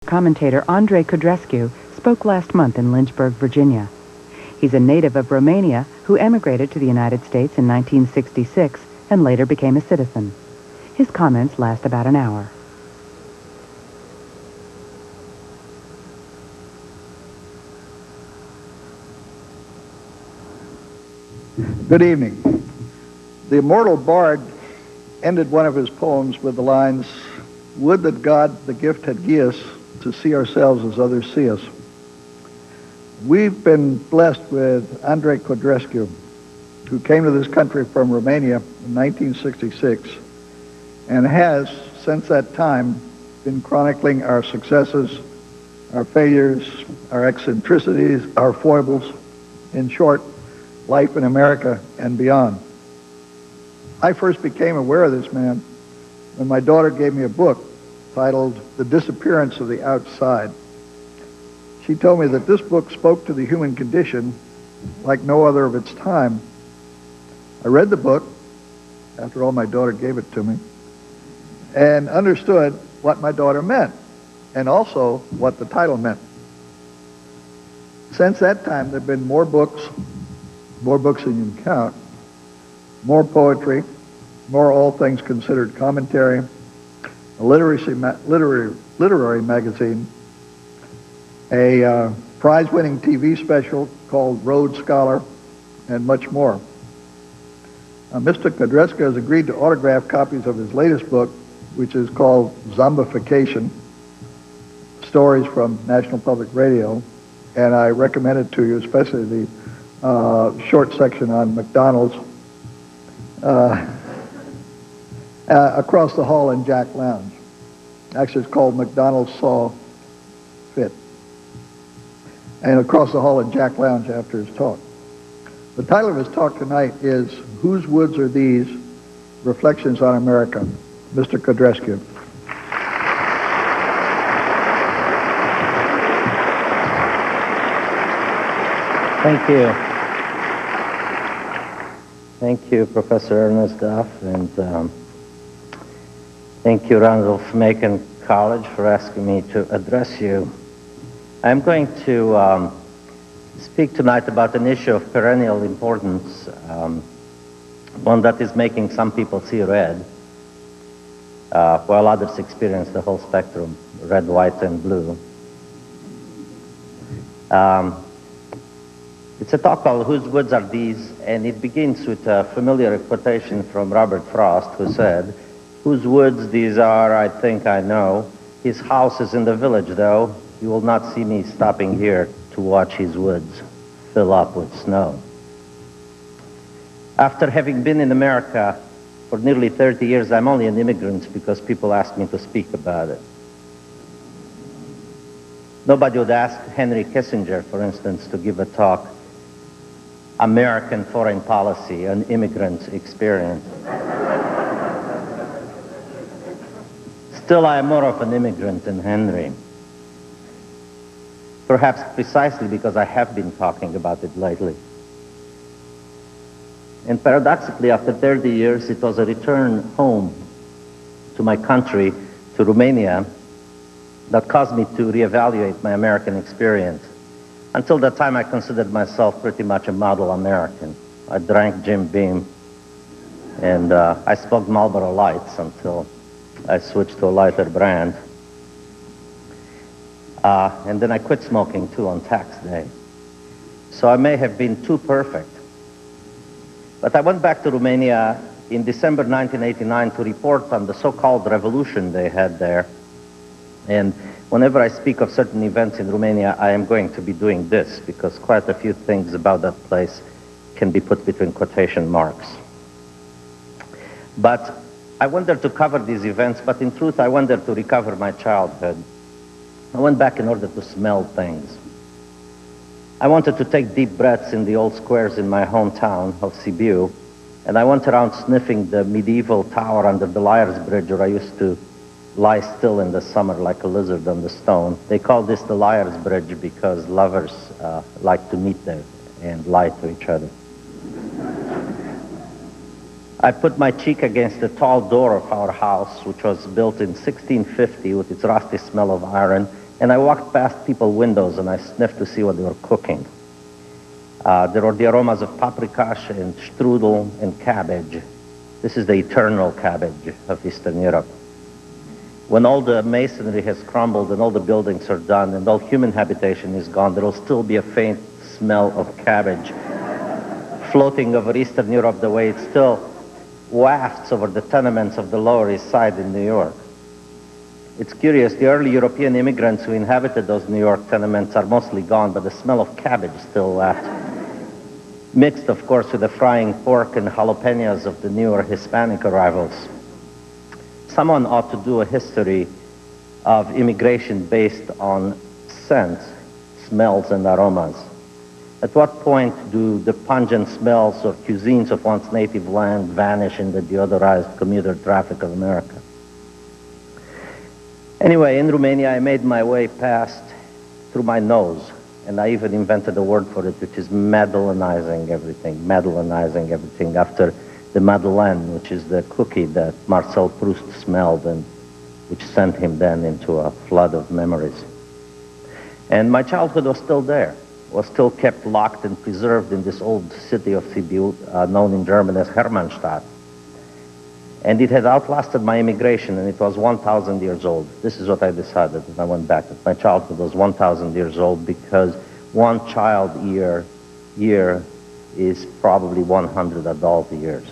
Commentator Andrei Codrescu spoke last month in Lynchburg, Virginia. He's a native of Romania who emigrated to the United States in 1966 and later became a citizen. His comments last about an hour. Good evening. The immortal bard ended one of his poems with the lines, "Would that God the gift had given us to see ourselves as others see us." We've been blessed with Andrei Codrescu, who came to this country from Romania in 1966 and has, since that time, been chronicling our successes, our failures, our eccentricities, our foibles, in short, life in America and beyond. I first became aware of this man when my daughter gave me a book titled The Disappearance of the Outside. She told me that this book spoke to the human condition like no other of its time. I read the book, after all my daughter gave it to me, and understood what my daughter meant, and also what the title meant. Since that time, there have been more books than you can count, more poetry, more all things considered commentary, a literary magazine, a prize-winning TV special called Rhodes Scholar, and much more. Mr. Codrescu has agreed to autograph copies of his latest book, which is called Zombification, Stories from National Public Radio, and I recommend it to you, especially the short section on McDonald's across the hall in Jack Lounge. Actually, it's called McDonald's Saw Fit. And across the hall in Jack Lounge after his talk. The title of his talk tonight is Whose Woods Are These? Reflections on America. Mr. Codrescu. Thank you. Thank you, Professor Ernest Duff, and thank you, Randolph-Macon College, for asking me to address you. I'm going to speak tonight about an issue of perennial importance, one that is making some people see red, while others experience the whole spectrum, red, white, and blue. It's a talk called Whose Woods Are These? And it begins with a familiar quotation from Robert Frost, who said, "Whose woods these are, I think I know. His house is in the village, though. You will not see me stopping here to watch his woods fill up with snow." After having been in America for nearly 30 years, I'm only an immigrant because people ask me to speak about it. Nobody would ask Henry Kissinger, for instance, to give a talk, American Foreign Policy, an Immigrant's Experience. Still, I am more of an immigrant than Henry. Perhaps precisely because I have been talking about it lately. And paradoxically, after 30 years, it was a return home to my country, to Romania, that caused me to reevaluate my American experience. Until that time, I considered myself pretty much a model American. I drank Jim Beam, and I smoked Marlboro Lights until I switched to a lighter brand. And then I quit smoking, too, on tax day. So I may have been too perfect. But I went back to Romania in December 1989 to report on the so-called revolution they had there. And whenever I speak of certain events in Romania, I am going to be doing this, because quite a few things about that place can be put between quotation marks. But I went there to cover these events, but in truth, I went there to recover my childhood. I went back in order to smell things. I wanted to take deep breaths in the old squares in my hometown of Sibiu, and I went around sniffing the medieval tower under the Liar's Bridge, where I used to lie still in the summer like a lizard on the stone. They call this the Liar's Bridge because lovers like to meet there and lie to each other. I put my cheek against the tall door of our house, which was built in 1650 with its rusty smell of iron, And I walked past people's windows and I sniffed to see what they were cooking. There were the aromas of paprikash and strudel and cabbage. This is the eternal cabbage of Eastern Europe. When all the masonry has crumbled and all the buildings are done and all human habitation is gone, there will still be a faint smell of cabbage floating over Eastern Europe the way it still wafts over the tenements of the Lower East Side in New York. It's curious, the early European immigrants who inhabited those New York tenements are mostly gone, but the smell of cabbage is still left. Mixed, of course, with the frying pork and jalapenos of the newer Hispanic arrivals. Someone ought to do a history of immigration based on scents, smells, and aromas. At what point do the pungent smells or cuisines of one's native land vanish in the deodorized commuter traffic of America? Anyway, in Romania, I made my way past through my nose, and I even invented a word for it, which is Madelenizing everything after the Madeleine, which is the cookie that Marcel Proust smelled and which sent him then into a flood of memories. And my childhood was still there, was still kept locked and preserved in this old city of Sibiu, known in German as Hermannstadt. And it had outlasted my immigration, and it was 1,000 years old. This is what I decided when I went back. My childhood was 1,000 years old because one child year is probably 100 adult years.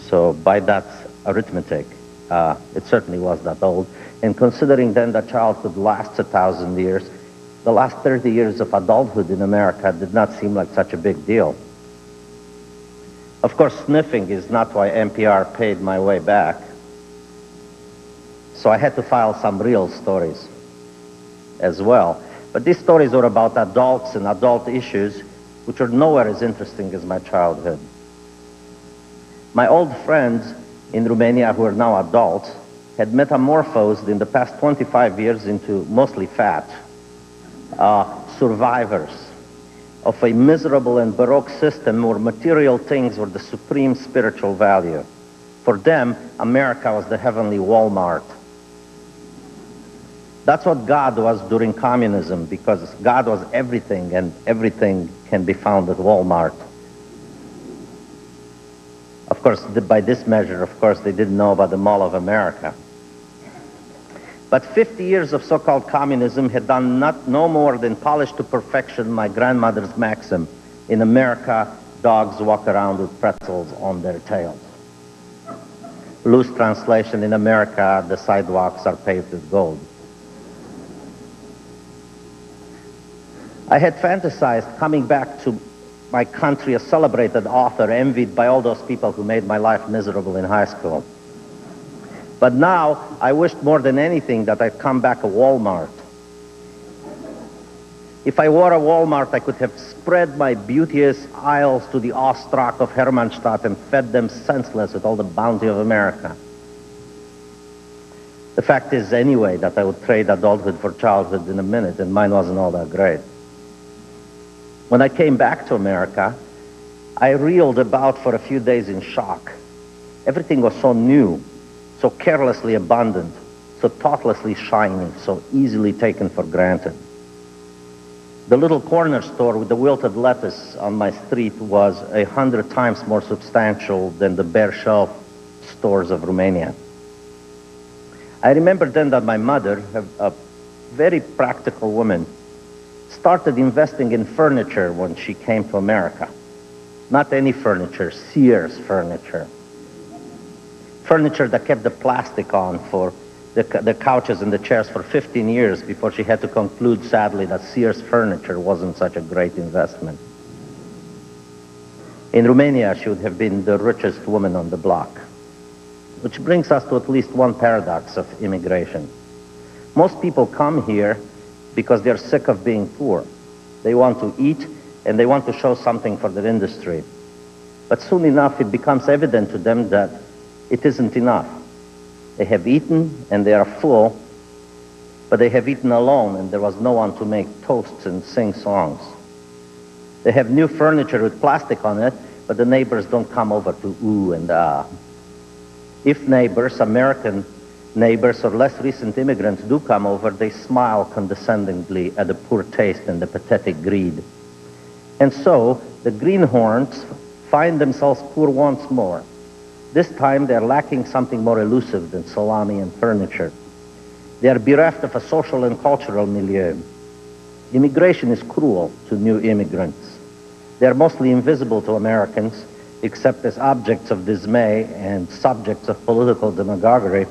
So by that arithmetic, it certainly was that old. And considering then that childhood lasts 1,000 years, the last 30 years of adulthood in America did not seem like such a big deal. Of course, sniffing is not why NPR paid my way back. So I had to file some real stories as well. But these stories were about adults and adult issues, which are nowhere as interesting as my childhood. My old friends in Romania who are now adults had metamorphosed in the past 25 years into mostly fat survivors of a miserable and baroque system where material things were the supreme spiritual value. For them, America was the heavenly Walmart. That's what God was during communism, because God was everything, and everything can be found at Walmart. Of course, by this measure, of course, they didn't know about the Mall of America. But 50 years of so-called communism had done no more than polish to perfection my grandmother's maxim, in America, dogs walk around with pretzels on their tails. Loose translation, in America, the sidewalks are paved with gold. I had fantasized coming back to my country, a celebrated author, envied by all those people who made my life miserable in high school. But now, I wished more than anything that I'd come back a Walmart. If I were a Walmart, I could have spread my beauteous aisles to the awestruck of Hermannstadt and fed them senseless with all the bounty of America. The fact is, anyway, that I would trade adulthood for childhood in a minute, and mine wasn't all that great. When I came back to America, I reeled about for a few days in shock. Everything was so new, so carelessly abundant, so thoughtlessly shiny, so easily taken for granted. The little corner store with the wilted lettuce on my street was 100 times more substantial than the bare shelf stores of Romania. I remember then that my mother, a very practical woman, started investing in furniture when she came to America. Not any furniture, Sears furniture. Furniture that kept the plastic on for the couches and the chairs for 15 years before she had to conclude, sadly, that Sears furniture wasn't such a great investment. In Romania, she would have been the richest woman on the block. Which brings us to at least one paradox of immigration. Most people come here because they're sick of being poor. They want to eat, and they want to show something for their industry. But soon enough, it becomes evident to them that it isn't enough. They have eaten, and they are full, but they have eaten alone, and there was no one to make toasts and sing songs. They have new furniture with plastic on it, but the neighbors don't come over to ooh and ah. If neighbors, American neighbors or less recent immigrants do come over, they smile condescendingly at the poor taste and the pathetic greed. And so, the greenhorns find themselves poor once more. This time, they're lacking something more elusive than salami and furniture. They are bereft of a social and cultural milieu. Immigration is cruel to new immigrants. They are mostly invisible to Americans, except as objects of dismay and subjects of political demagoguery.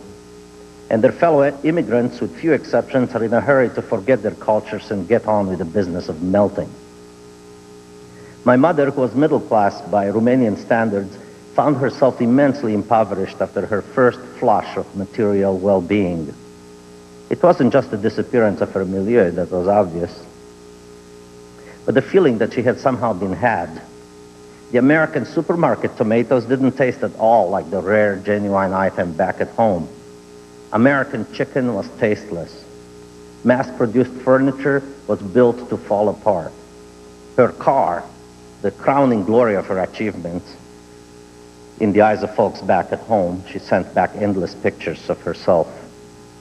And their fellow immigrants, with few exceptions, are in a hurry to forget their cultures and get on with the business of melting. My mother, who was middle class by Romanian standards, found herself immensely impoverished after her first flush of material well-being. It wasn't just the disappearance of her milieu that was obvious, but the feeling that she had somehow been had. The American supermarket tomatoes didn't taste at all like the rare, genuine item back at home. American chicken was tasteless. Mass-produced furniture was built to fall apart. Her car, the crowning glory of her achievements, in the eyes of folks back at home, she sent back endless pictures of herself.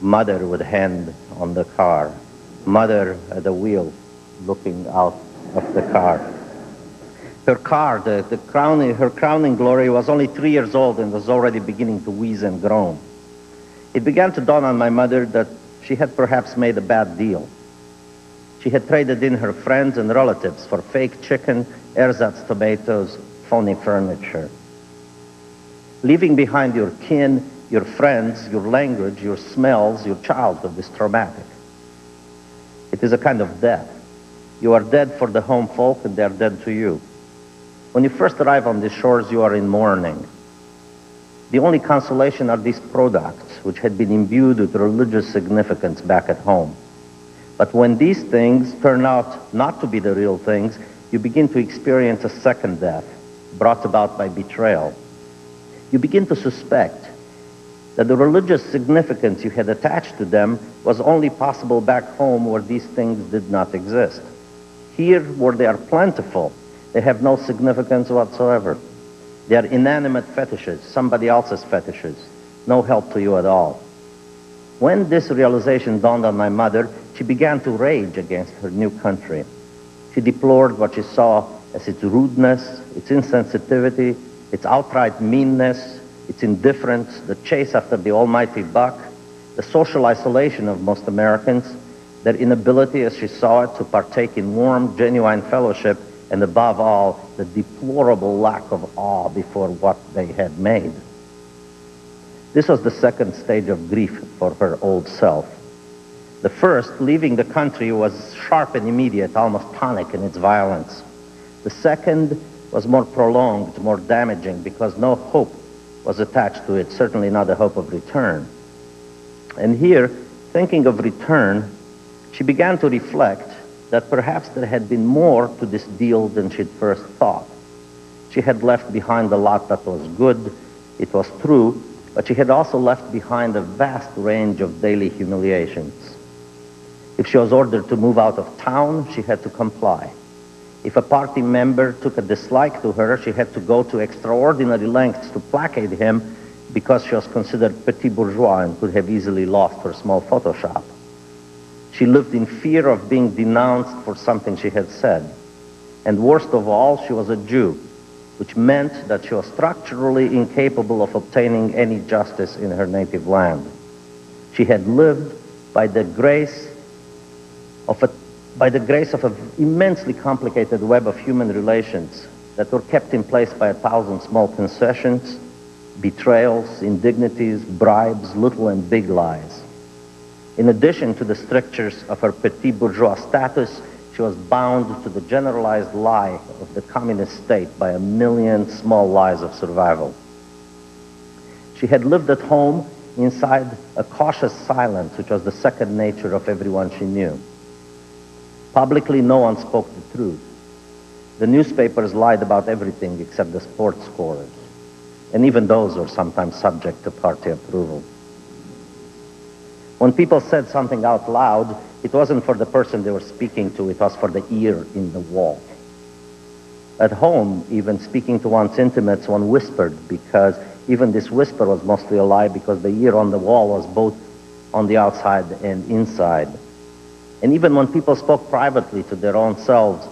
Mother with hand on the car. Mother at the wheel, looking out of the car. Her car, her crowning glory, was only 3 years old and was already beginning to wheeze and groan. It began to dawn on my mother that she had perhaps made a bad deal. She had traded in her friends and relatives for fake chicken, ersatz tomatoes, phony furniture. Leaving behind your kin, your friends, your language, your smells, your childhood is traumatic. It is a kind of death. You are dead for the home folk and they are dead to you. When you first arrive on these shores, you are in mourning. The only consolation are these products, which had been imbued with religious significance back at home. But when these things turn out not to be the real things, you begin to experience a second death, brought about by betrayal. You begin to suspect that the religious significance you had attached to them was only possible back home where these things did not exist. Here, where they are plentiful, they have no significance whatsoever. They are inanimate fetishes, somebody else's fetishes, no help to you at all. When this realization dawned on my mother, she began to rage against her new country. She deplored what she saw as its rudeness, its insensitivity, its outright meanness, its indifference, the chase after the almighty buck, the social isolation of most Americans, their inability, as she saw it, to partake in warm, genuine fellowship, and above all, the deplorable lack of awe before what they had made. This was the second stage of grief for her old self. The first, leaving the country, was sharp and immediate, almost tonic in its violence. The second was more prolonged, more damaging, because no hope was attached to it, certainly not the hope of return. And here, thinking of return, she began to reflect that perhaps there had been more to this deal than she'd first thought. She had left behind a lot that was good, it was true, but she had also left behind a vast range of daily humiliations. If she was ordered to move out of town, she had to comply. If a party member took a dislike to her, she had to go to extraordinary lengths to placate him because she was considered petit bourgeois and could have easily lost her small photo shop. She lived in fear of being denounced for something she had said. And worst of all, she was a Jew, which meant that she was structurally incapable of obtaining any justice in her native land. She had lived by the grace of an immensely complicated web of human relations that were kept in place by 1,000 small concessions, betrayals, indignities, bribes, little and big lies. In addition to the strictures of her petit bourgeois status, she was bound to the generalized lie of the communist state by 1 million small lies of survival. She had lived at home inside a cautious silence, which was the second nature of everyone she knew. Publicly, no one spoke the truth. The newspapers lied about everything except the sports scores, and even those were sometimes subject to party approval. When people said something out loud, it wasn't for the person they were speaking to, it was for the ear in the wall. At home, even speaking to one's intimates, one whispered, because even this whisper was mostly a lie, because the ear on the wall was both on the outside and inside. And even when people spoke privately to their own selves,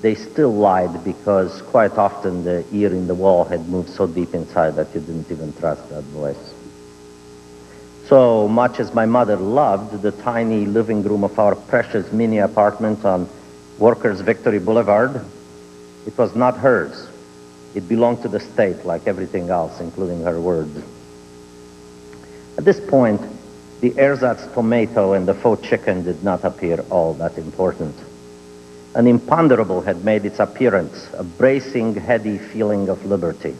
they still lied, because quite often the ear in the wall had moved so deep inside that you didn't even trust that voice. So much as my mother loved the tiny living room of our precious mini apartment on Workers' Victory Boulevard, it was not hers. It belonged to the state, like everything else, including her words. At this point, the ersatz tomato and the faux chicken did not appear all that important. An imponderable had made its appearance, a bracing, heady feeling of liberty.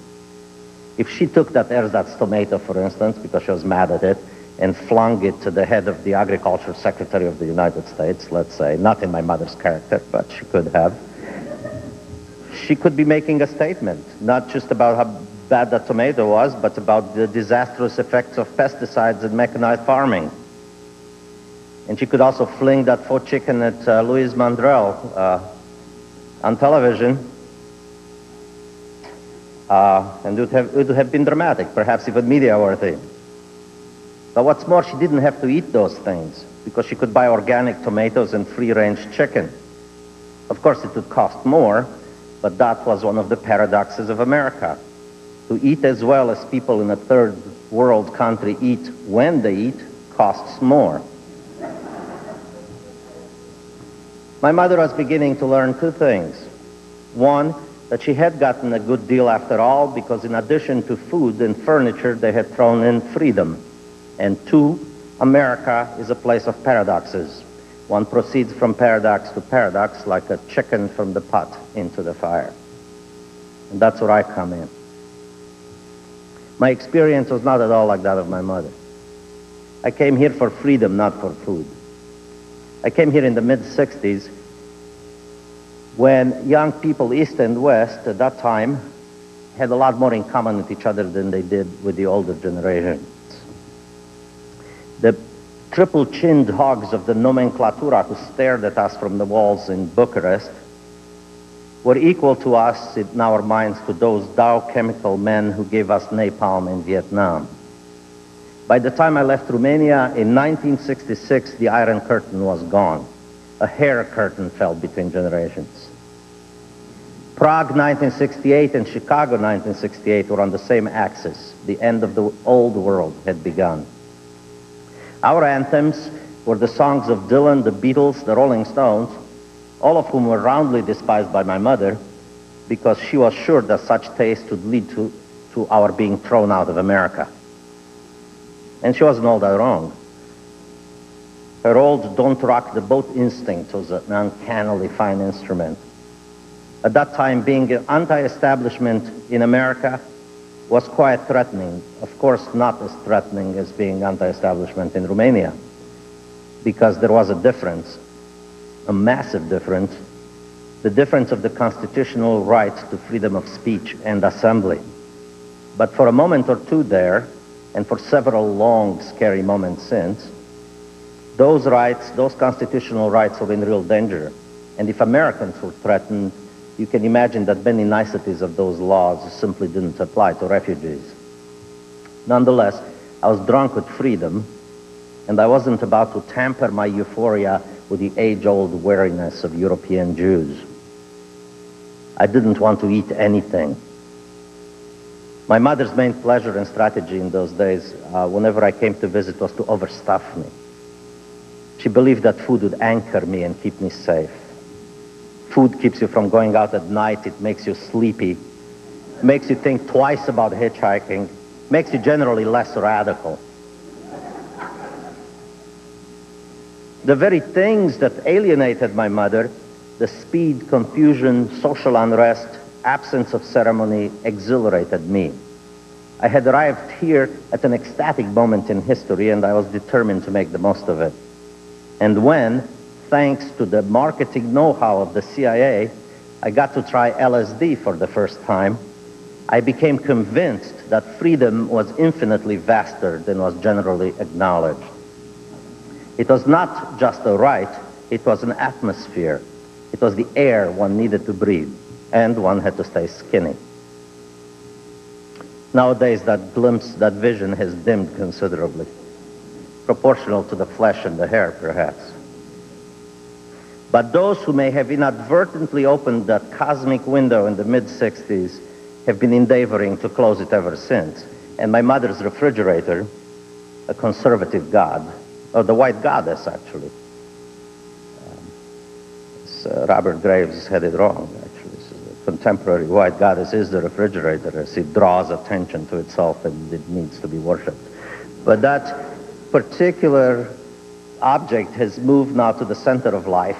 If she took that ersatz tomato, for instance, because she was mad at it, and flung it to the head of the Agriculture Secretary of the United States, let's say, not in my mother's character, but she could have, she could be making a statement, not just about how bad that tomato was, but about the disastrous effects of pesticides and mechanized farming. And she could also fling that faux chicken at Louise Mandrell on television, and it would have been dramatic, perhaps even media-worthy. But what's more, she didn't have to eat those things, because she could buy organic tomatoes and free-range chicken. Of course, it would cost more, but that was one of the paradoxes of America. To eat as well as people in a third world country eat when they eat costs more. My mother was beginning to learn two things. One, that she had gotten a good deal after all, because in addition to food and furniture, they had thrown in freedom. And two, America is a place of paradoxes. One proceeds from paradox to paradox like a chicken from the pot into the fire. And that's where I come in. My experience was not at all like that of my mother. I came here for freedom, not for food. I came here in the mid-60s when young people, East and West, at that time, had a lot more in common with each other than they did with the older generations. The triple-chinned hogs of the nomenclatura who stared at us from the walls in Bucharest were equal to us in our minds to those Dow Chemical men who gave us napalm in Vietnam. By the time I left Romania in 1966, the Iron Curtain was gone. A hair curtain fell between generations. Prague 1968 and Chicago 1968 were on the same axis. The end of the old world had begun. Our anthems were the songs of Dylan, the Beatles, the Rolling Stones, all of whom were roundly despised by my mother, because she was sure that such taste would lead to our being thrown out of America. And she wasn't all that wrong. Her old "don't rock the boat" instinct was an uncannily fine instrument. At that time, being an anti-establishment in America was quite threatening. Of course, not as threatening as being anti-establishment in Romania, because there was a difference, a massive difference, the difference of the constitutional right to freedom of speech and assembly. But for a moment or two there, and for several long, scary moments since, those rights, those constitutional rights were in real danger. And if Americans were threatened, you can imagine that many niceties of those laws simply didn't apply to refugees. Nonetheless, I was drunk with freedom, and I wasn't about to tamper my euphoria with the age-old wariness of European Jews. I didn't want to eat anything. My mother's main pleasure and strategy in those days, whenever I came to visit, was to overstuff me. She believed that food would anchor me and keep me safe. Food keeps you from going out at night. It makes you sleepy, makes you think twice about hitchhiking, makes you generally less radical. The very things that alienated my mother, the speed, confusion, social unrest, absence of ceremony, exhilarated me. I had arrived here at an ecstatic moment in history, and I was determined to make the most of it. And when, thanks to the marketing know-how of the CIA, I got to try LSD for the first time, I became convinced that freedom was infinitely vaster than was generally acknowledged. It was not just a right, it was an atmosphere. It was the air one needed to breathe. and one had to stay skinny. Nowadays, that glimpse, that vision has dimmed considerably, proportional to the flesh and the hair, perhaps. But those who may have inadvertently opened that cosmic window in the mid-60s have been endeavoring to close it ever since. And my mother's refrigerator, a conservative god, or the white goddess, actually. Robert Graves had it wrong, actually. The contemporary white goddess is the refrigerator, as it draws attention to itself and it needs to be worshipped. But that particular object has moved now to the center of life,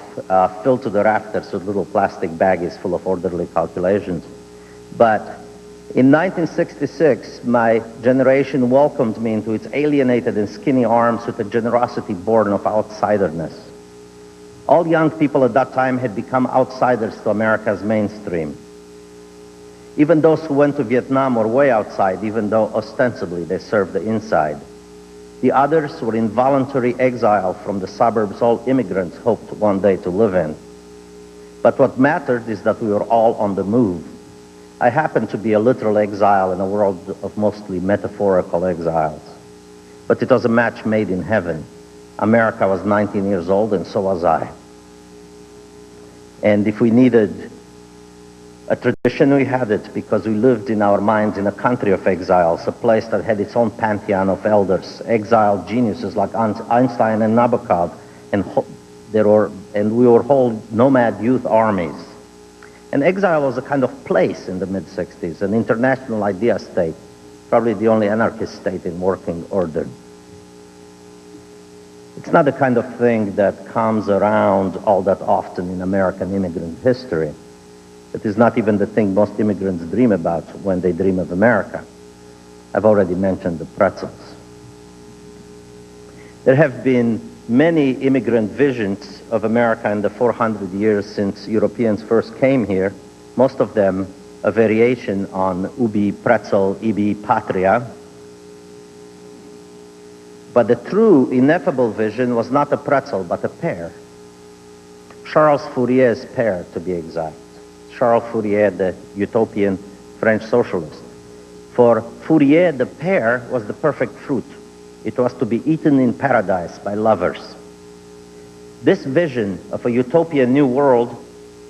filled to the rafters with little plastic baggies full of orderly calculations. But in 1966, my generation welcomed me into its alienated and skinny arms with a generosity born of outsiderness. All young people at that time had become outsiders to America's mainstream. Even those who went to Vietnam were way outside, even though ostensibly they served the inside. The others were in voluntary exile from the suburbs all immigrants hoped one day to live in. But what mattered is that we were all on the move. I happened to be a literal exile in a world of mostly metaphorical exiles. But it was a match made in heaven. America was 19 years old, and so was I. And if we needed a tradition, we had it, because we lived in our minds in a country of exiles, a place that had its own pantheon of elders, exiled geniuses like Einstein and Nabokov, and we were whole nomad youth armies. And exile was a kind of place in the mid-60s, an international idea state, probably the only anarchist state in working order. It's not the kind of thing that comes around all that often in American immigrant history. It is not even the thing most immigrants dream about when they dream of America. I've already mentioned the pretzels. There have been many immigrant visions of America in the 400 years since Europeans first came here, most of them a variation on ubi pretzel, ibi patria. But the true, ineffable vision was not a pretzel, but a pear. Charles Fourier's pear, to be exact. Charles Fourier, the utopian French socialist. For Fourier, the pear was the perfect fruit. It was to be eaten in paradise by lovers. This vision of a utopian new world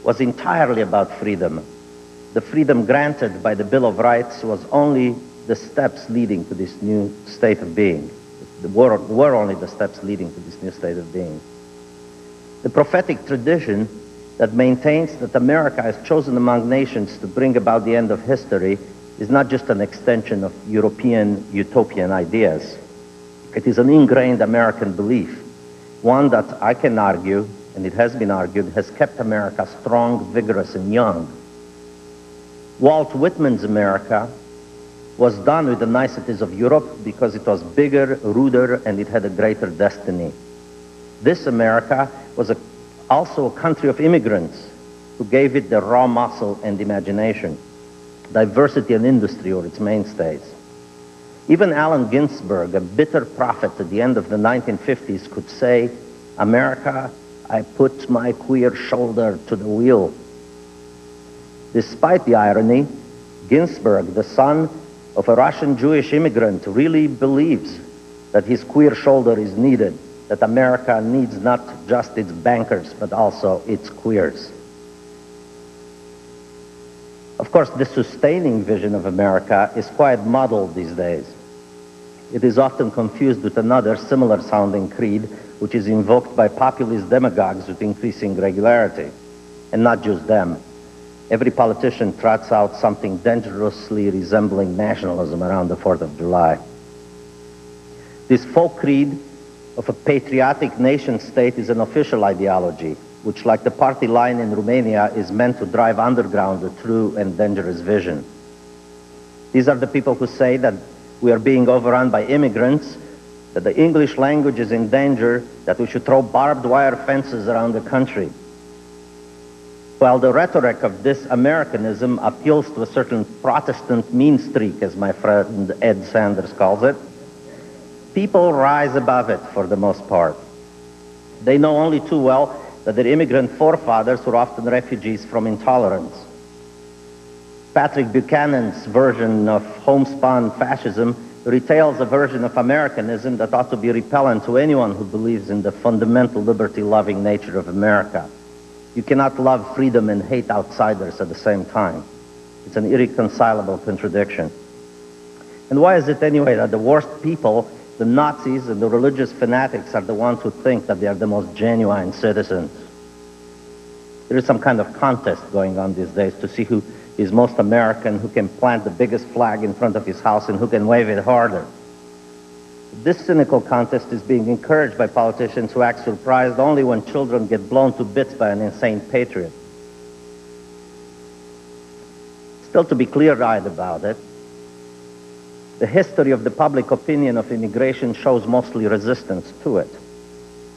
was entirely about freedom. The freedom granted by the Bill of Rights was only the steps leading to this new state of being. Were only the steps leading to this new state of being. The prophetic tradition that maintains that America is chosen among nations to bring about the end of history is not just an extension of European utopian ideas. It is an ingrained American belief, one that I can argue, and it has been argued, has kept America strong, vigorous, and young. Walt Whitman's America was done with the niceties of Europe because it was bigger, ruder, and it had a greater destiny. This America was also a country of immigrants who gave it the raw muscle and imagination. Diversity and industry were its mainstays. Even Allen Ginsberg, a bitter prophet at the end of the 1950s, could say, "America, I put my queer shoulder to the wheel." Despite the irony, Ginsberg, the son of a Russian Jewish immigrant, really believes that his queer shoulder is needed, that America needs not just its bankers, but also its queers. Of course, the sustaining vision of America is quite muddled these days. It is often confused with another similar-sounding creed, which is invoked by populist demagogues with increasing regularity, and not just them. Every politician trots out something dangerously resembling nationalism around the 4th of July. This folk creed of a patriotic nation-state is an official ideology, which, like the party line in Romania, is meant to drive underground a true and dangerous vision. These are the people who say that we are being overrun by immigrants, that the English language is in danger, that we should throw barbed wire fences around the country. While the rhetoric of this Americanism appeals to a certain Protestant mean streak, as my friend Ed Sanders calls it, people rise above it for the most part. They know only too well that their immigrant forefathers were often refugees from intolerance. Patrick Buchanan's version of homespun fascism retails a version of Americanism that ought to be repellent to anyone who believes in the fundamental liberty-loving nature of America. You cannot love freedom and hate outsiders at the same time. It's an irreconcilable contradiction. And why is it anyway that the worst people, the Nazis and the religious fanatics, are the ones who think that they are the most genuine citizens? There is some kind of contest going on these days to see who is most American, who can plant the biggest flag in front of his house, and who can wave it harder. This cynical contest is being encouraged by politicians who act surprised only when children get blown to bits by an insane patriot. Still, to be clear-eyed about it, the history of the public opinion of immigration shows mostly resistance to it.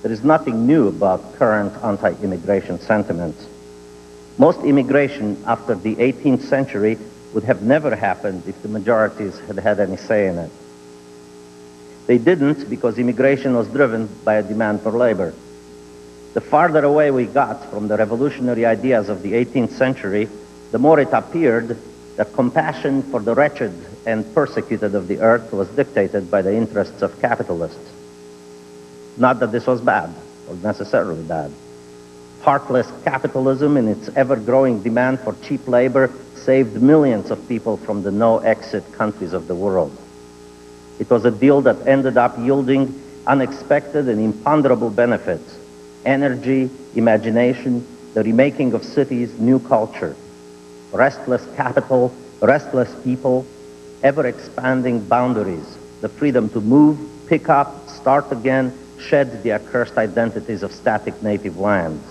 There is nothing new about current anti-immigration sentiments. Most immigration after the 18th century would have never happened if the majorities had had any say in it. They didn't because immigration was driven by a demand for labor. The farther away we got from the revolutionary ideas of the 18th century, the more it appeared that compassion for the wretched and persecuted of the earth was dictated by the interests of capitalists. Not that this was bad, or necessarily bad. Heartless capitalism, in its ever-growing demand for cheap labor, saved millions of people from the no-exit countries of the world. It was a deal that ended up yielding unexpected and imponderable benefits: energy, imagination, the remaking of cities, new culture, restless capital, restless people, ever-expanding boundaries, the freedom to move, pick up, start again, shed the accursed identities of static native lands.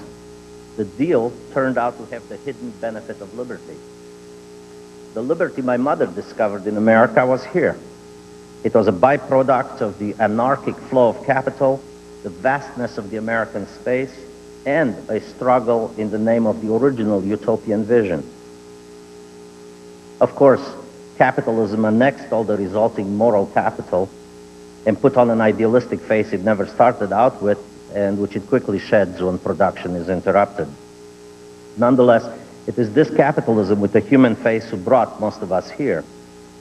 The deal turned out to have the hidden benefit of liberty. The liberty my mother discovered in America was here. It was a byproduct of the anarchic flow of capital, the vastness of the American space, and a struggle in the name of the original utopian vision. Of course, capitalism annexed all the resulting moral capital and put on an idealistic face it never started out with, and which it quickly sheds when production is interrupted. Nonetheless, it is this capitalism with the human face who brought most of us here.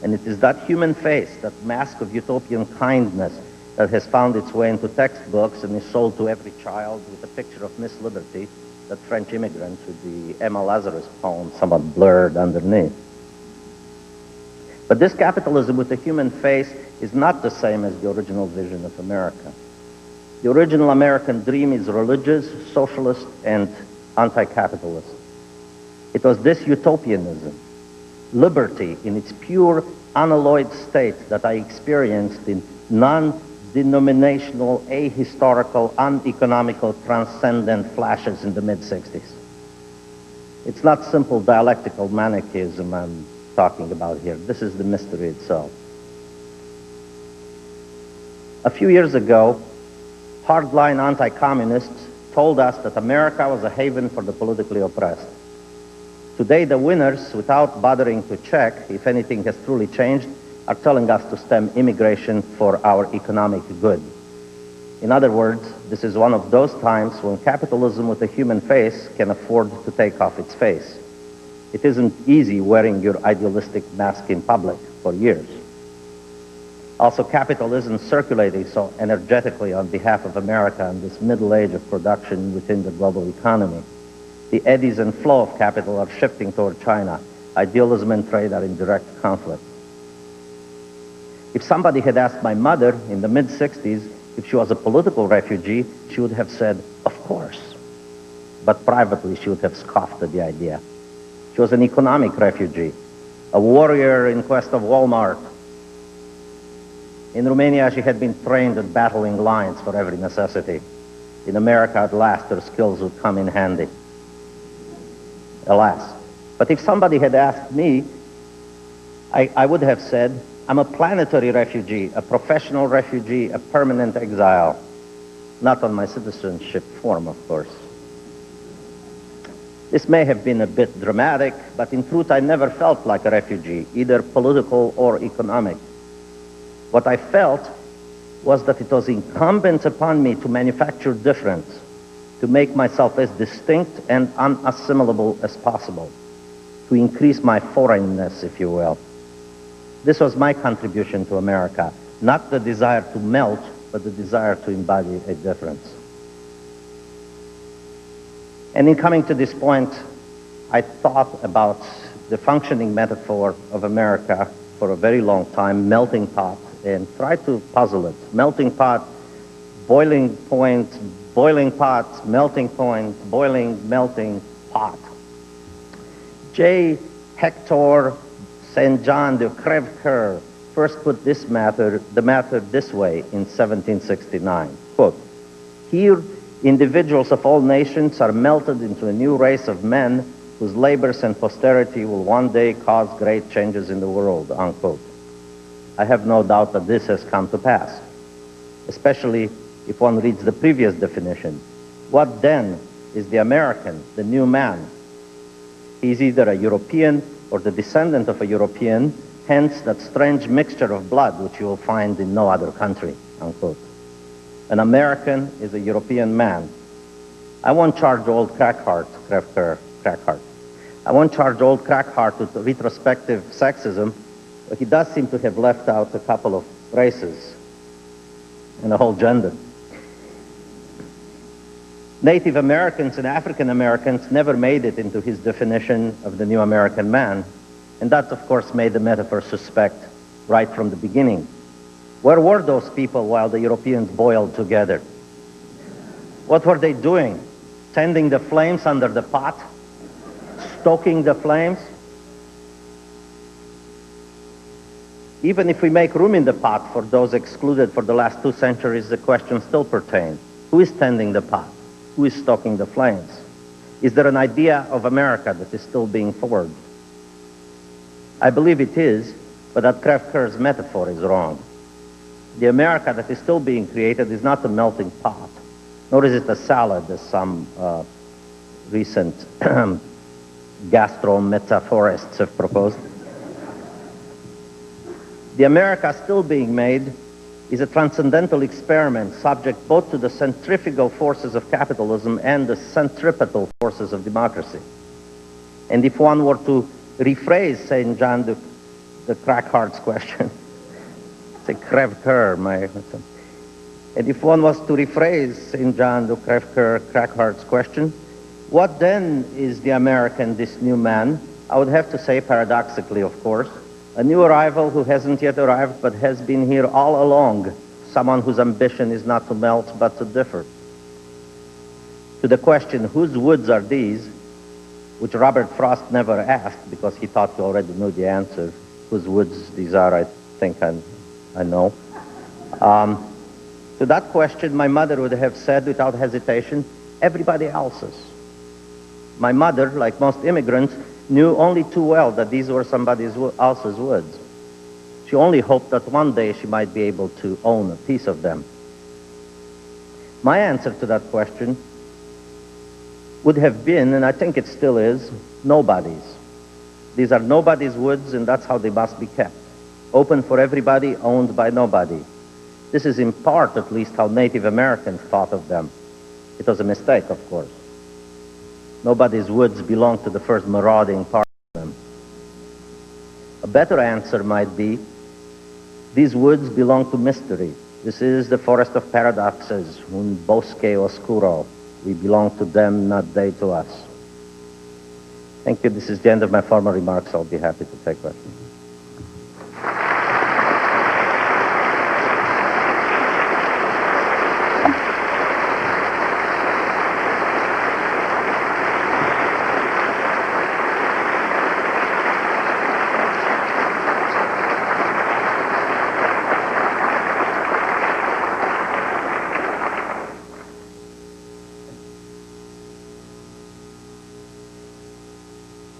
And it is that human face, that mask of utopian kindness, that has found its way into textbooks and is sold to every child with a picture of Miss Liberty, that French Immigrants, with the Emma Lazarus poem somewhat blurred underneath. But this capitalism with the human face is not the same as the original vision of America. The original American dream is religious, socialist, and anti-capitalist. It was this utopianism, liberty in its pure, unalloyed state, that I experienced in non-denominational, ahistorical, uneconomical, transcendent flashes in the mid-60s. It's not simple dialectical manichaeism I'm talking about here. This is the mystery itself. A few years ago, hardline anti-communists told us that America was a haven for the politically oppressed. Today, the winners, without bothering to check if anything has truly changed, are telling us to stem immigration for our economic good. In other words, this is one of those times when capitalism with a human face can afford to take off its face. It isn't easy wearing your idealistic mask in public for years. Also, capital isn't circulating so energetically on behalf of America in this middle age of production within the global economy. The eddies and flow of capital are shifting toward China. Idealism and trade are in direct conflict. If somebody had asked my mother in the mid-60s if she was a political refugee, she would have said, of course. But privately, she would have scoffed at the idea. She was an economic refugee, a warrior in quest of Walmart. In Romania, she had been trained at battling lions for every necessity. In America, at last, her skills would come in handy. Alas. But if somebody had asked me, I would have said, I'm a planetary refugee, a professional refugee, a permanent exile. Not on my citizenship form, of course. This may have been a bit dramatic, but in truth, I never felt like a refugee, either political or economic. What I felt was that it was incumbent upon me to manufacture difference, to make myself as distinct and unassimilable as possible. to increase my foreignness, if you will. This was my contribution to America, not the desire to melt, but the desire to embody a difference. And in coming to this point, I thought about the functioning metaphor of America for a very long time, melting pot, and tried to puzzle it. Melting pot, boiling point, boiling pot, melting point, boiling, melting pot. J. Hector St. John de Crèvecoeur first put the matter this way in 1769. Quote, "Here, individuals of all nations are melted into a new race of men whose labors and posterity will one day cause great changes in the world," unquote. I have no doubt that this has come to pass, especially if one reads the previous definition. What then is the American, the new man? He is either a European or the descendant of a European, hence that strange mixture of blood which you will find in no other country, unquote. An American is a European man. I won't charge old Crackhart. I won't charge old Crackhart with retrospective sexism, but he does seem to have left out a couple of races and a whole gender. Native Americans and African Americans never made it into his definition of the new American man, and that, of course, made the metaphor suspect right from the beginning. Where were those people while the Europeans boiled together? What were they doing? Tending the flames under the pot? Stoking the flames? Even if we make room in the pot for those excluded for the last 2 centuries, the question still pertains. Who is tending the pot? Who is stoking the flames? Is there an idea of America that is still being forged? I believe it is, but that Crèvecoeur's metaphor is wrong. The America that is still being created is not a melting pot, nor is it a salad, as some recent gastro-metaphorists have proposed. The America still being made is a transcendental experiment subject both to the centrifugal forces of capitalism and the centripetal forces of democracy. And if one were to rephrase St. John de Crackhart's question, say Crèvecoeur, and if one was to rephrase St. John de Crackhart's question, what then is the American, this new man? I would have to say, paradoxically, of course, a new arrival who hasn't yet arrived but has been here all along, someone whose ambition is not to melt but to differ. To the question, whose woods are these, which Robert Frost never asked because he thought he already knew the answer, whose woods these are, I think I know. To that question, my mother would have said without hesitation, everybody else's. My mother, like most immigrants, knew only too well that these were somebody else's woods. She only hoped that one day she might be able to own a piece of them. My answer to that question would have been, and I think it still is, nobody's. These are nobody's woods, and that's how they must be kept. Open for everybody, owned by nobody. This is in part, at least, how Native Americans thought of them. It was a mistake, of course. Nobody's woods belong to the first marauding part of them. A better answer might be, these woods belong to mystery. This is the forest of paradoxes, un bosque oscuro. We belong to them, not they to us. Thank you. This is the end of my formal remarks. I'll be happy to take questions.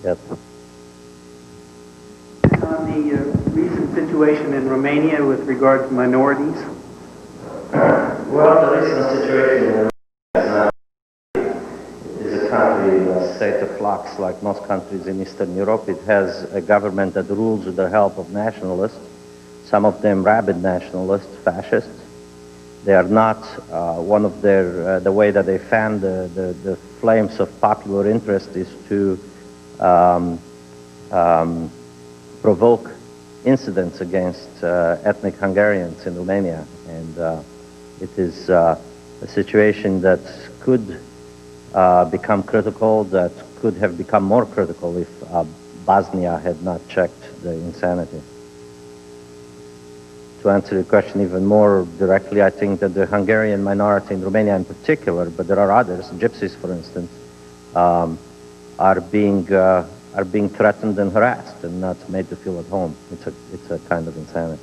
Yes. On the recent situation in Romania with regard to minorities? Well, the recent situation is a country in a state of flux, like most countries in Eastern Europe. It has a government that rules with the help of nationalists, some of them rabid nationalists, fascists. They are not, one of their, the way that they fan the flames of popular interest is to provoke incidents against ethnic Hungarians in Romania. And it is a situation that could become critical, that could have become more critical if Bosnia had not checked the insanity. To answer your question even more directly, I think that the Hungarian minority in Romania in particular, but there are others, gypsies for instance, are being threatened and harassed and not made to feel at home. It's a kind of insanity.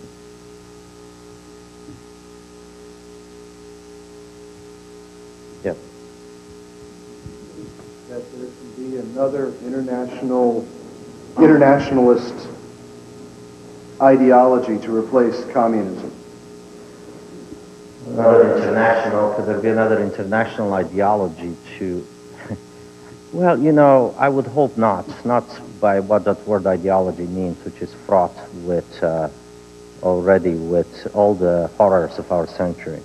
Yeah. That there can be another internationalist ideology to replace communism. Another international, could there be another international ideology to, well, you know, I would hope not by what that word ideology means, which is fraught with, already with all the horrors of our century.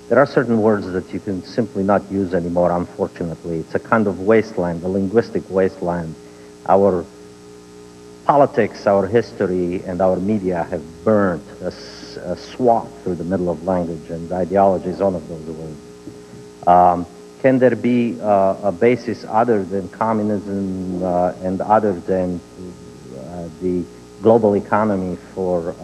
There are certain words that you can simply not use anymore, unfortunately. It's a kind of wasteland, a linguistic wasteland. Our politics, our history, and our media have burned a swath through the middle of language, and ideology is one of those words. Can there be a basis other than communism and other than the global economy for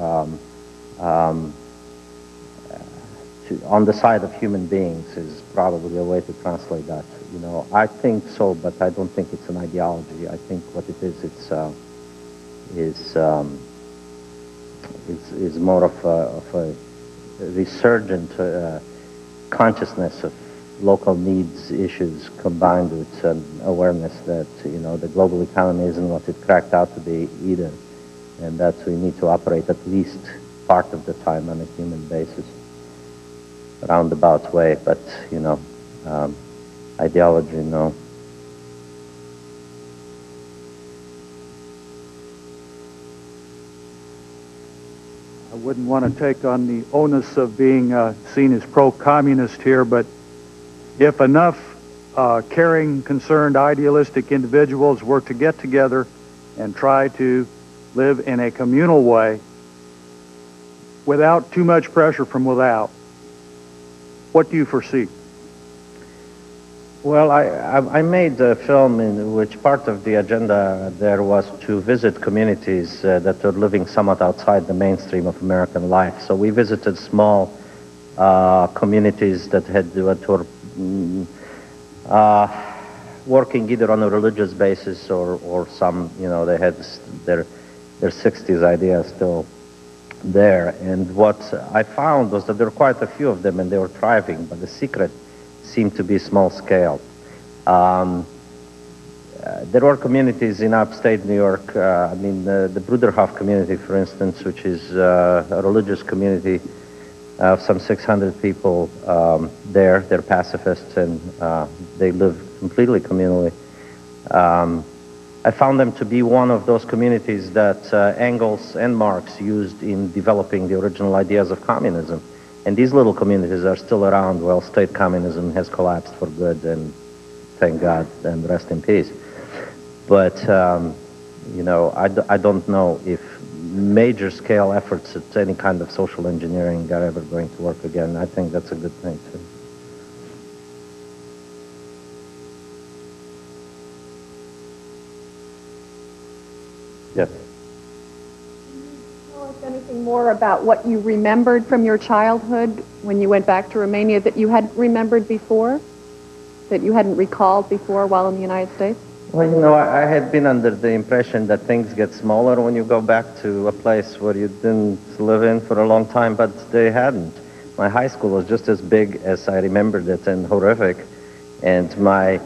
on the side of human beings is probably a way to translate that. You know, I think so, but I don't think it's an ideology. I think what it is, is more of a resurgent consciousness of local needs issues combined with an awareness that, you know, the global economy isn't what it cracked out to be either, and that we need to operate at least part of the time on a human basis, roundabout way, but, you know, ideology, no. I wouldn't want to take on the onus of being seen as pro-communist here, but if enough caring, concerned, idealistic individuals were to get together and try to live in a communal way without too much pressure from without, what do you foresee? Well, I made a film in which part of the agenda there was to visit communities that are living somewhat outside the mainstream of American life. So we visited small communities that were working either on a religious basis or some, you know, they had their 60s ideas still there. And what I found was that there were quite a few of them and they were thriving, but the secret seemed to be small scale. There were communities in upstate New York, the Bruderhof community, for instance, which is a religious community of some 600 people there. They're pacifists and they live completely communally. I found them to be one of those communities that Engels and Marx used in developing the original ideas of communism. And these little communities are still around while state communism has collapsed for good, and thank God, and rest in peace. But, you know, I don't know if major scale efforts at any kind of social engineering are ever going to work again. I think that's a good thing, too. Yes. Anything more about what you remembered from your childhood when you went back to Romania that you hadn't remembered before, that you hadn't recalled before while in the United States? Well, you know, I had been under the impression that things get smaller when you go back to a place where you didn't live in for a long time, but they hadn't. My high school was just as big as I remembered it and horrific, and my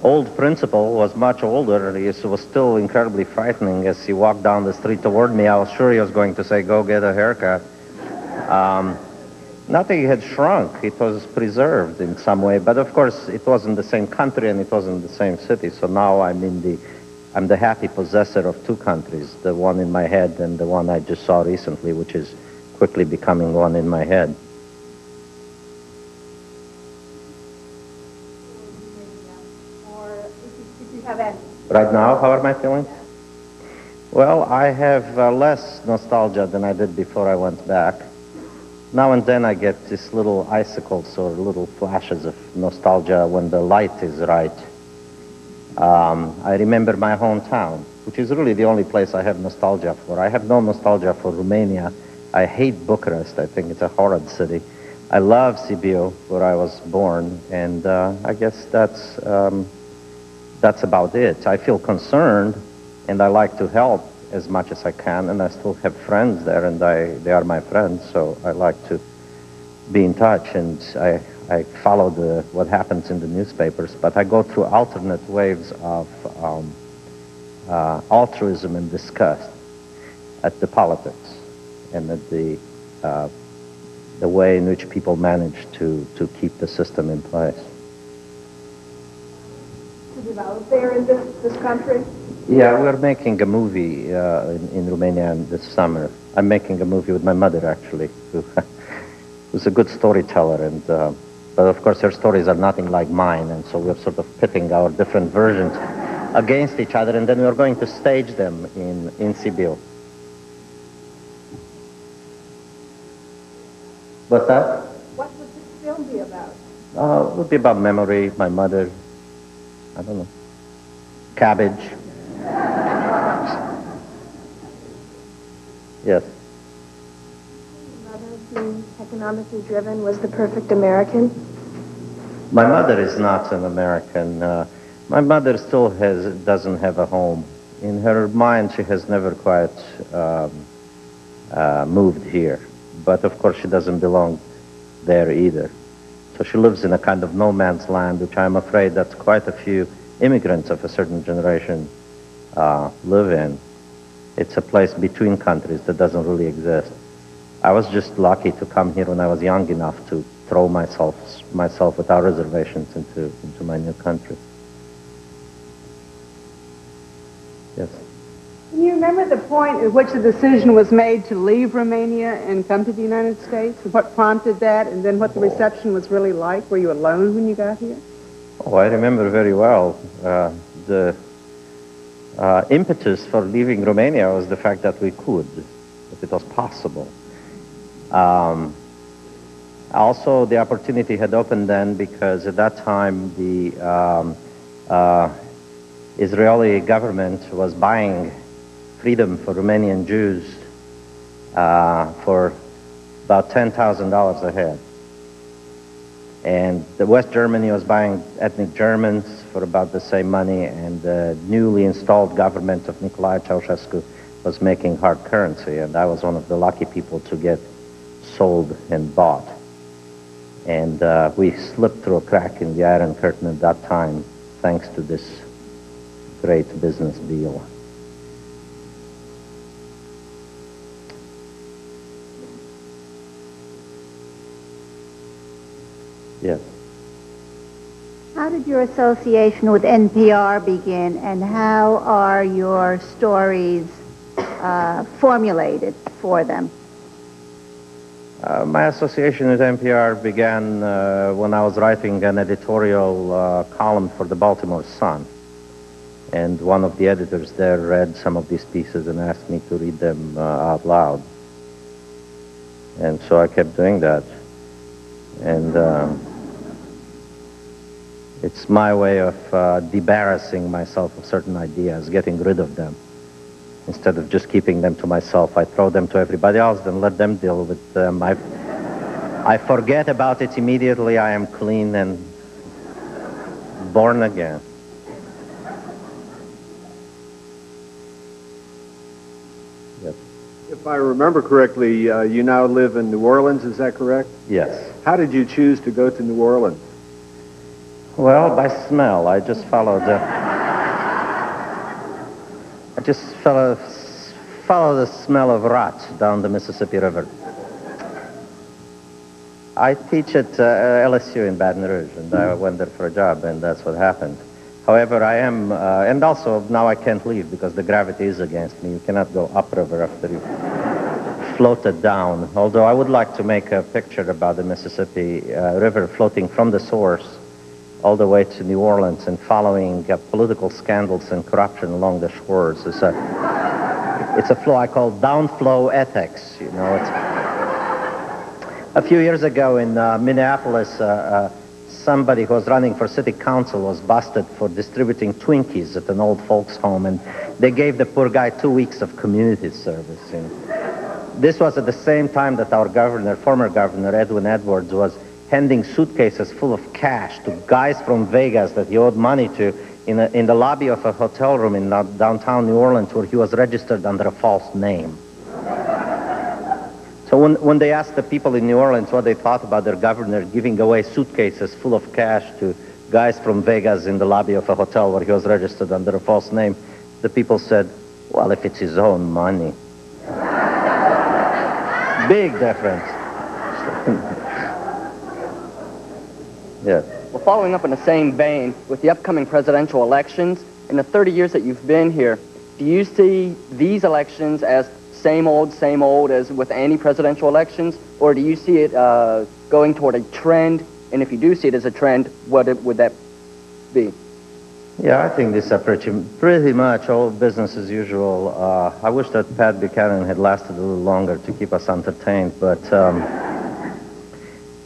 old principal was much older. He was still incredibly frightening. As he walked down the street toward me, I was sure he was going to say, "Go get a haircut." Nothing had shrunk. It was preserved in some way. But of course, it wasn't the same country and it wasn't the same city. So now I'm the happy possessor of two countries, the one in my head and the one I just saw recently, which is quickly becoming one in my head. Or if you have any. Right now, how are my feelings? Well, I have less nostalgia than I did before I went back. Now and then I get these little icicles or little flashes of nostalgia when the light is right. I remember my hometown, which is really the only place I have nostalgia for. I have no nostalgia for Romania. I hate Bucharest. I think it's a horrid city. I love Sibiu, where I was born, and I guess that's about it. I feel concerned, and I like to help as much as I can, and I still have friends there, and they are my friends, so I like to be in touch, and I follow what happens in the newspapers, but I go through alternate waves of altruism and disgust at the politics and at the way in which people manage to keep the system in place. To develop there in this country? Yeah, we're making a movie in Romania this summer. I'm making a movie with my mother, actually, who's a good storyteller, and but of course her stories are nothing like mine, and so we're sort of pitting our different versions against each other, and then we're going to stage them in Sibiu. What's that? What would this film be about? It would be about memory, my mother, I don't know, cabbage. Yes. Your mother, being economically driven, was the perfect American? My mother is not an American. My mother still doesn't have a home. In her mind, she has never quite moved here. But of course, she doesn't belong there either. So she lives in a kind of no man's land, which I'm afraid that quite a few immigrants of a certain generation live in. It's a place between countries that doesn't really exist. I was just lucky to come here when I was young enough to throw myself without reservations into my new country. Yes. Can you remember the point at which the decision was made to leave Romania and come to the United States? And what prompted that, and then what the reception was really like? Were you alone when you got here? Oh, I remember very well. The impetus for leaving Romania was the fact that we could, that it was possible. Also, the opportunity had opened then because at that time the Israeli government was buying freedom for Romanian Jews for about $10,000 a head. And the West Germany was buying ethnic Germans for about the same money, and the newly installed government of Codrescu was making hard currency, and I was one of the lucky people to get sold and bought. And we slipped through a crack in the Iron Curtain at that time, thanks to this great business deal. Yes. How did your association with NPR begin, and how are your stories formulated for them? My association with NPR began when I was writing an editorial column for the Baltimore Sun. And one of the editors there read some of these pieces and asked me to read them out loud. And so I kept doing that. And it's my way of debarrassing myself of certain ideas, getting rid of them. Instead of just keeping them to myself, I throw them to everybody else and let them deal with them. I forget about it immediately. I am clean and born again. Yes. If I remember correctly, you now live in New Orleans, is that correct? Yes. How did you choose to go to New Orleans? Well, by smell. I just followed follow the smell of rot down the Mississippi River. I teach at LSU in Baton Rouge, and I went there for a job, and that's what happened. However, I am, and also now I can't leave because the gravity is against me. You cannot go upriver after you floated down. Although I would like to make a picture about the Mississippi River floating from the source all the way to New Orleans and following political scandals and corruption along the shores. It's a flow I call downflow ethics. You know, it's a few years ago in Minneapolis, somebody who was running for city council was busted for distributing Twinkies at an old folks' home, and they gave the poor guy 2 weeks of community service. You know. This was at the same time that our governor, former governor, Edwin Edwards, was handing suitcases full of cash to guys from Vegas that he owed money to in the lobby of a hotel room in downtown New Orleans, where he was registered under a false name. So when they asked the people in New Orleans what they thought about their governor giving away suitcases full of cash to guys from Vegas in the lobby of a hotel where he was registered under a false name, the people said, well, if it's his own money. Big difference. Yeah. Well, following up in the same vein, with the upcoming presidential elections, in the 30 years that you've been here, do you see these elections as same old as with any presidential elections, or do you see it going toward a trend? And if you do see it as a trend, what would that be? Yeah, I think this is pretty much all business as usual. I wish that Pat Buchanan had lasted a little longer to keep us entertained, but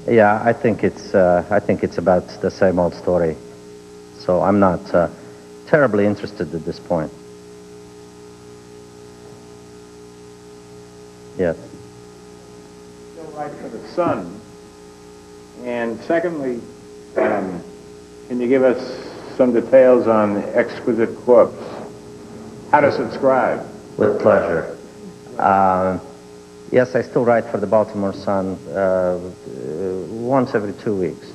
yeah, I think it's about the same old story. So I'm not terribly interested at this point. Yes. Still right for the Sun. And secondly, can you give us some details on Exquisite Corpse? How to subscribe? With pleasure. Yes, I still write for the Baltimore Sun once every 2 weeks.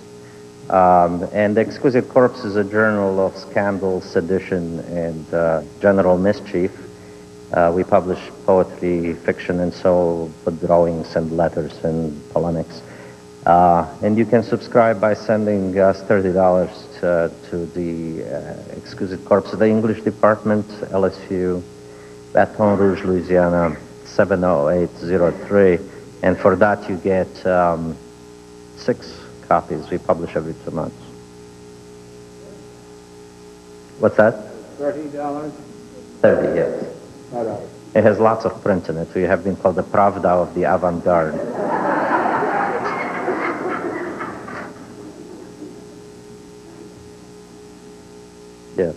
And Exquisite Corpse is a journal of scandal, sedition, and general mischief. We publish poetry, fiction, and so put drawings and letters and polemics. And you can subscribe by sending us $30 to the Exquisite Corpse of the English Department, LSU, Baton Rouge, Louisiana, 70803. And for that you get 6 copies. We publish every 2 months. What's that? $30? 30, yes. It has lots of print in it. We have been called the Pravda of the avant-garde. Yes.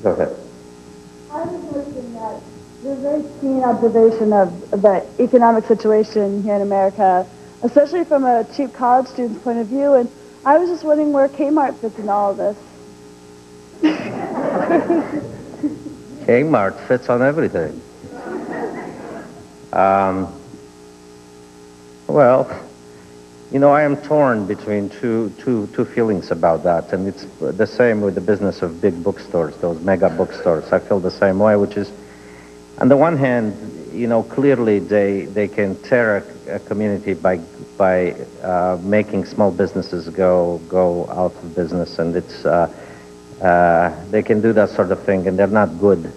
Go ahead. I was noticing that there's a very keen observation of the economic situation here in America, especially from a cheap college student's point of view, and I was just wondering where Kmart fits in all of this. Kmart fits on everything. Well, you know, I am torn between two feelings about that, and it's the same with the business of big bookstores, those mega bookstores. I feel the same way, which is, on the one hand, you know, clearly they can tear a community by making small businesses go out of business, and it's they can do that sort of thing, and they're not good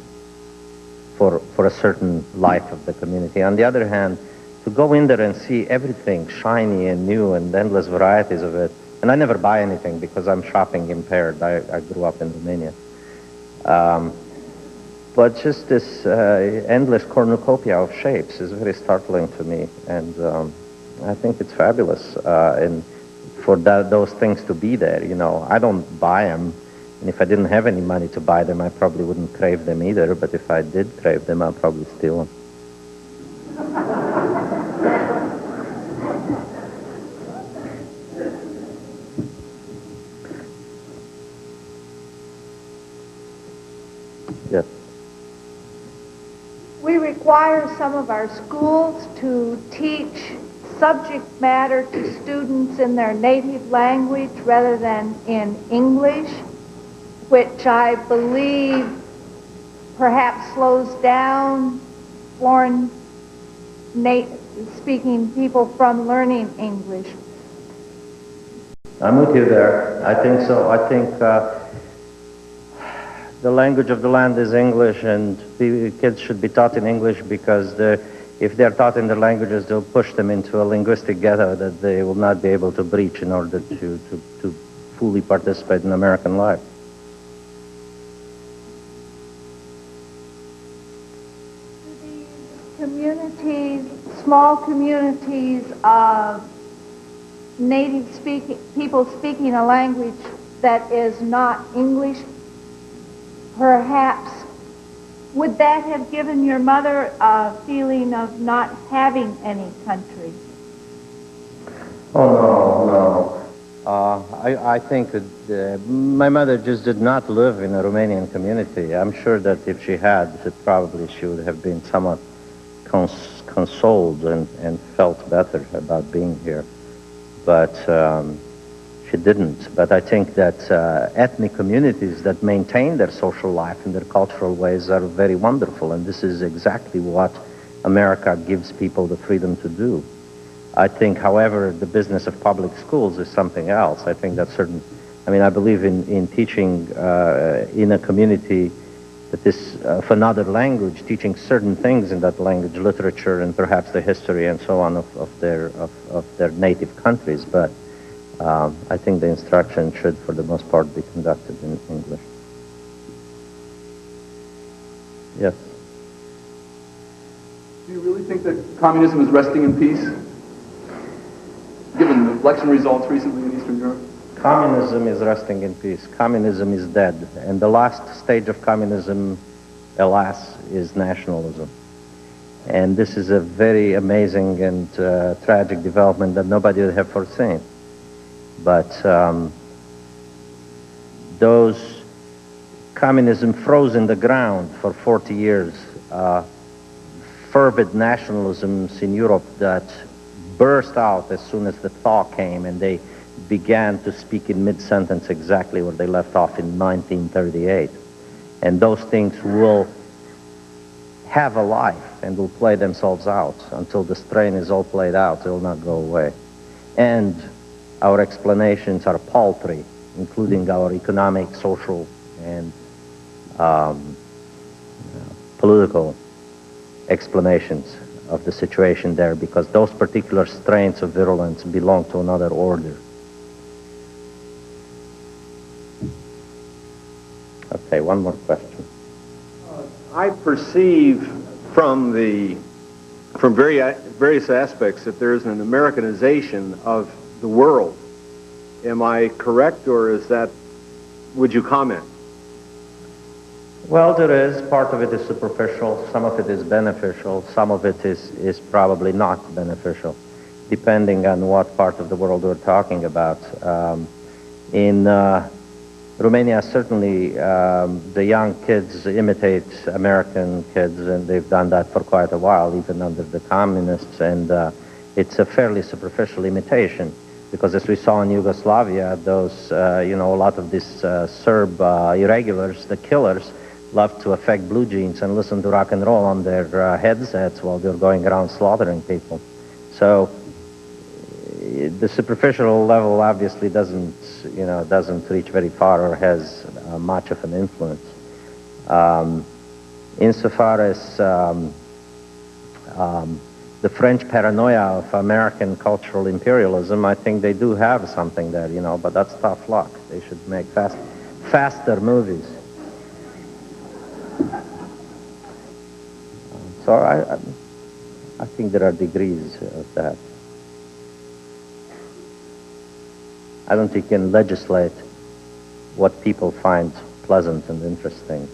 for a certain life of the community. On the other hand, to go in there and see everything shiny and new and endless varieties of it, and I never buy anything because I'm shopping impaired. I grew up in Romania. But just this endless cornucopia of shapes is very startling to me, and I think it's fabulous. And for those things to be there, you know, I don't buy them. And if I didn't have any money to buy them, I probably wouldn't crave them either. But if I did crave them, I'll probably steal them. Yes. We require some of our schools to teach subject matter to students in their native language rather than in English, which I believe perhaps slows down foreign speaking people from learning English. I'm with you there. I think so. I think the language of the land is English, and kids should be taught in English because if they're taught in their languages, they'll push them into a linguistic ghetto that they will not be able to breach in order to fully participate in American life. small communities of people speaking a language that is not English, perhaps, would that have given your mother a feeling of not having any country? Oh, no. I think that my mother just did not live in a Romanian community. I'm sure that if she had, probably she would have been somewhat consoled and felt better about being here. But she didn't. But I think that ethnic communities that maintain their social life in their cultural ways are very wonderful, and this is exactly what America gives people the freedom to do. I think, however, the business of public schools is something else. I think that I believe in teaching in a community that is of another language, teaching certain things in that language, literature and perhaps the history and so on of their native countries. But I think the instruction should, for the most part, be conducted in English. Yes. Do you really think that communism is resting in peace, given the election results recently in Eastern Europe? Communism is resting in peace. Communism is dead. And the last stage of communism, alas, is nationalism. And this is a very amazing and tragic development that nobody would have foreseen. But those communism froze in the ground for 40 years. Fervid nationalisms in Europe that burst out as soon as the thaw came, and they began to speak in mid-sentence exactly where they left off in 1938. And those things will have a life and will play themselves out until the strain is all played out. They will not go away. And our explanations are paltry, including our economic, social, and political explanations of the situation there, because those particular strains of virulence belong to another order. Okay, one more question. I perceive from various aspects that there is an Americanization of the world. Am I correct, or would you comment? Well, there is. Part of it is superficial, some of it is beneficial, some of it is probably not beneficial, depending on what part of the world we're talking about. In Romania, certainly the young kids imitate American kids, and they've done that for quite a while, even under the communists, and it's a fairly superficial imitation, because as we saw in Yugoslavia, those, a lot of these Serb irregulars, the killers, love to affect blue jeans and listen to rock and roll on their headsets while they're going around slaughtering people. So the superficial level obviously doesn't reach very far or has much of an influence. Insofar as the French paranoia of American cultural imperialism, I think they do have something there, but that's tough luck. They should make faster movies. So I think there are degrees of that. I don't think you can legislate what people find pleasant and interesting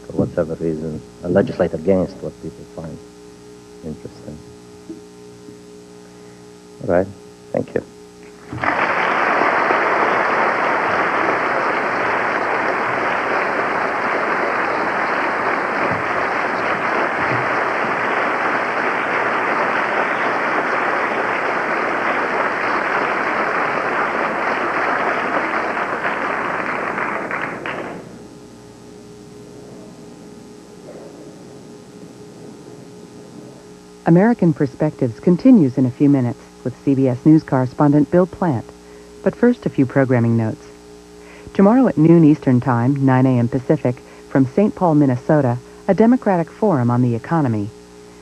for whatever reason, or legislate against what people find interesting. All right, thank you. American Perspectives continues in a few minutes with CBS News correspondent Bill Plant. But first, a few programming notes. Tomorrow at noon Eastern Time, 9 a.m. Pacific, from St. Paul, Minnesota, a Democratic Forum on the Economy.